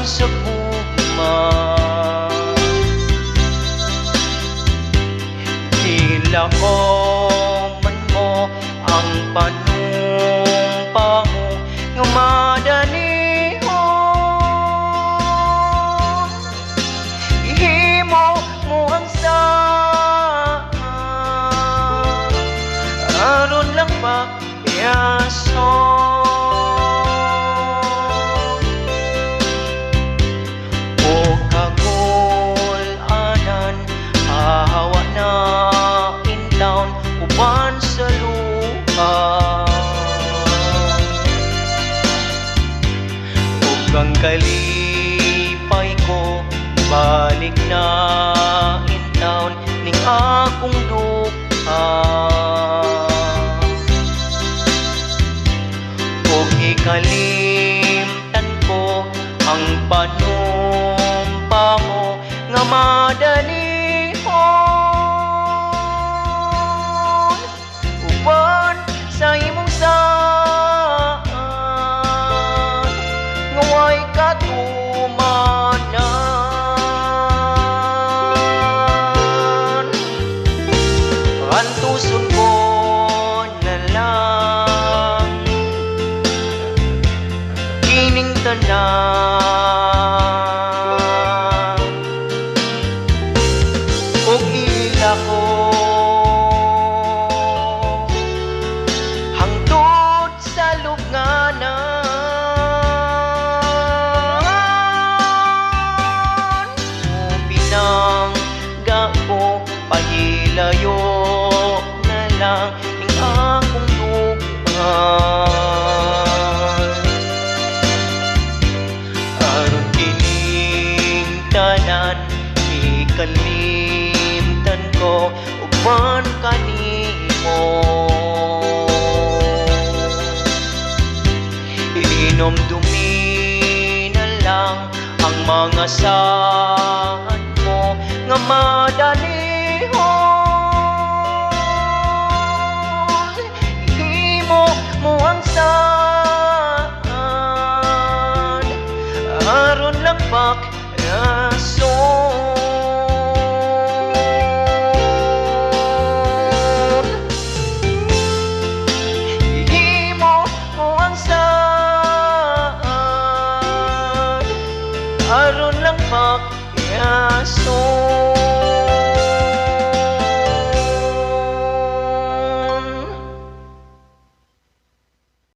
sa gugma. Tila ko man mo ang panumpa mo nga madanihon. Ihimo mo ang saan aron lang payason. Uban sa lupa ug ang kalipay ko balik na in town ning akong duha. Ug ikalimtan ko ang panumpa mo nga madanihon. Sa imong saan nga way katumanan, antusog ko na lang kining tanan ug ila ko pahilayo na lang ning akong lugar. Aron kining tanan ikalimtan ko uban kanimo. Inomdumi na lang ang mga saan mo nga madali. Ihimo mo ang saan aron lang pakrason. Ihimo mo ang saan aron lang pakrason.